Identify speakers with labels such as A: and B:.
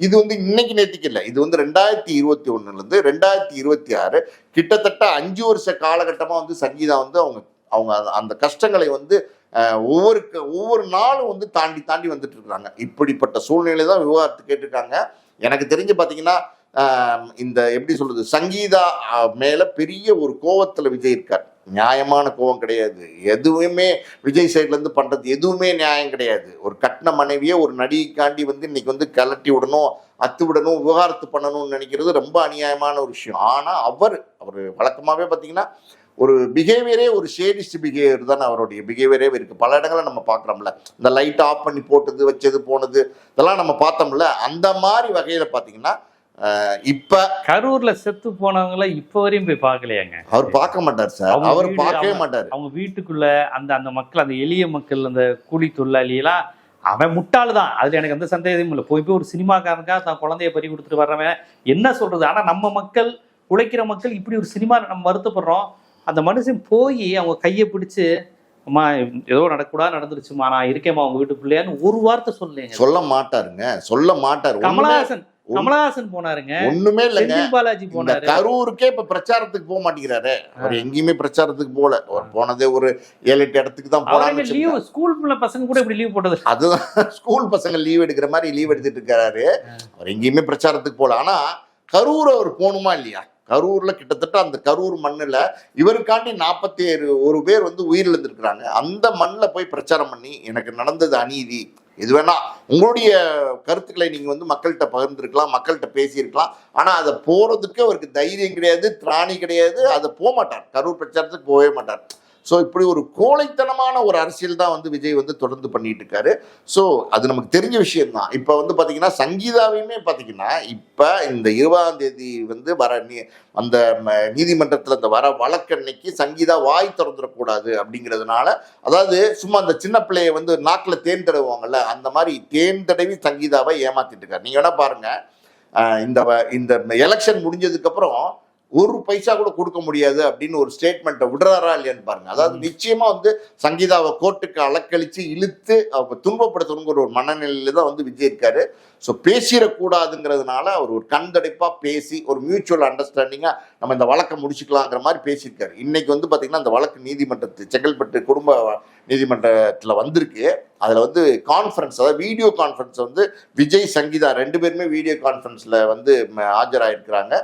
A: இது வந்து இன்னைக்கு நேற்றுக்கு இல்லை, இது வந்து 2021 2026 கிட்டத்தட்ட 5 வருஷ காலகட்டமாக வந்து சங்கீதா வந்து அவங்க அவங்க அந்த கஷ்டங்களை வந்து ஒவ்வொரு நாளும் வந்து தாண்டி தாண்டி வந்துட்டு இருக்காங்க. இப்படிப்பட்ட சூழ்நிலை தான் விவாகரத்து கேட்டிருக்காங்க. எனக்கு தெரிஞ்சு பார்த்தீங்கன்னா இந்த எப்படி சொல்றது, சங்கீதா மேல பெரிய ஒரு கோவத்துல விஜய் இருக்கார். நியாயமான கோவம் கிடையாது. எதுவுமே விஜய் சைட்ல இருந்து பண்றது எதுவுமே நியாயம் கிடையாது. ஒரு கட்டின மனைவியே ஒரு நடிகைக்காண்டி வந்து இன்னைக்கு வந்து கலட்டி விடணும், அத்து விடணும், விவகாரத்து பண்ணணும்னு நினைக்கிறது ரொம்ப அநியாயமான ஒரு விஷயம். ஆனா அவர் வழக்கமாவே பார்த்தீங்கன்னா ஒரு பிஹேவியரே ஒரு ஷேடிஸ்ட் பிஹேவியர் தானே அவருடைய பிஹேவியரே இருக்கு. பல இடங்களை நம்ம பார்க்குறோம்ல, இந்த லைட் ஆஃப் பண்ணி போட்டது வச்சது போனது இதெல்லாம் நம்ம பார்த்தோம்ல. அந்த மாதிரி வகையில பார்த்தீங்கன்னா இப்ப
B: கரூர்ல செத்து போனவங்கள இப்ப வரையும் போய் பார்க்கலையாங்க.
A: அவர் பார்க்க மாட்டார் சார், அவர் பார்க்கவே மாட்டார்.
B: அவங்க வீட்டுக்குள்ள அந்த மக்கள், அந்த எளிய மக்கள், அந்த கூலி தொழிலாளி எல்லாம் அவன் முட்டாளுதான், அதுல எனக்கு எந்த சந்தேகமும் இல்லை. போய் ஒரு சினிமாக்காரனுக்காக தான் குழந்தைய பறி கொடுத்துட்டு வர்றவன் என்ன சொல்றது. ஆனா நம்ம மக்கள், உழைக்கிற மக்கள் இப்படி ஒரு சினிமா நம்ம வருத்தப்படுறோம். அந்த மனுஷன் போய் அவங்க கையை பிடிச்சு, அம்மா ஏதோ நடக்கூடாது நடந்துருச்சுமா, நான் இருக்கேம்மா உங்க வீட்டு பிள்ளையான்னு ஒரு வார்த்தை
A: சொல்ல மாட்டாருங்க, சொல்ல மாட்டாரு.
B: கமலஹாசன் போனாருங்க,
A: ஒண்ணுமே இல்லைங்க.
B: பாலாஜி போனாரு.
A: கரூருக்கே இப்ப பிரச்சாரத்துக்கு போக மாட்டேங்கிறாரு. அவர் எங்கேயுமே பிரச்சாரத்துக்கு போல. போனதே ஒரு 7-8 இடத்துக்கு தான் போனாங்க.
B: லீவ் ஸ்கூல் பசங்க கூட இப்படி லீவ் போட்டது.
A: அதுதான் ஸ்கூல் பசங்க லீவ் எடுக்கிற மாதிரி லீவ் எடுத்துட்டு இருக்காரு. அவர் எங்கேயுமே பிரச்சாரத்துக்கு போல. ஆனா கரூர் அவர் போகணுமா இல்லையா? கரூர்ல கிட்டத்தட்ட அந்த கரூர் மண்ணுல இவருக்காண்டி 47 பேர் வந்து உயிரிழந்திருக்கிறாங்க. அந்த மண்ணில் போய் பிரச்சாரம் பண்ணி எனக்கு நடந்தது அநீதி, இது வேணா உங்களுடைய கருத்துக்களை நீங்க வந்து மக்கள்கிட்ட பகிர்ந்துருக்கலாம், மக்கள்கிட்ட பேசியிருக்கலாம். ஆனா அதை போறதுக்கு அவருக்கு தைரியம் கிடையாது, திராணி கிடையாது. அதை போக மாட்டார், கரூர் பிரச்சாரத்துக்கு போகவே மாட்டார். ஸோ இப்படி ஒரு கோழைத்தனமான ஒரு அரசியல் தான் வந்து விஜய் வந்து தொடர்ந்து பண்ணிட்டு இருக்காரு. ஸோ அது நமக்கு தெரிஞ்ச விஷயம்தான். இப்போ வந்து பார்த்தீங்கன்னா சங்கீதாவையுமே பார்த்தீங்கன்னா இப்போ இந்த 20ஆம் தேதி வந்து வர அந்த நீதிமன்றத்தில் அந்த வர வழக்கன்னைக்கு சங்கீதா வாய் திறந்துடக்கூடாது அப்படிங்கிறதுனால, அதாவது சும்மா அந்த சின்ன பிள்ளைய வந்து நாக்கில் தேன் தடவுவாங்கல்ல, அந்த மாதிரி தேன் தடவி சங்கீதாவை ஏமாத்திட்டு இருக்காரு. நீங்க வேணா பாருங்க, இந்த எலெக்ஷன் முடிஞ்சதுக்கு அப்புறம் 1 பைசா கூட கொடுக்க முடியாது அப்படின்னு ஒரு ஸ்டேட்மெண்ட்டை விடுறாரா இல்லையான்னு பாருங்க. அதாவது நிச்சயமா வந்து சங்கீதாவை கோர்ட்டுக்கு அலக்கழிச்சு இழுத்து அவங்க துன்பப்படுத்தணுங்கிற ஒரு மனநிலையில தான் வந்து விஜய் இருக்காரு. ஸோ பேசிடக்கூடாதுங்கிறதுனால அவர் ஒரு கண்தடைப்பா பேசி ஒரு மியூச்சுவல் அண்டர்ஸ்டாண்டிங்கா நம்ம இந்த வழக்கை முடிச்சுக்கலாங்கிற மாதிரி பேசியிருக்காரு. இன்னைக்கு வந்து பார்த்தீங்கன்னா அந்த வழக்கு செங்கல்பட்டு குடும்ப நீதிமன்றத்தில் வந்திருக்கு. அதில் வந்து கான்ஃபரன்ஸ், அதாவது வீடியோ கான்ஃபரன்ஸ் வந்து விஜய் சங்கீதா 2 பேருமே வீடியோ கான்ஃபரன்ஸில் வந்து ஆஜராயிருக்கிறாங்க.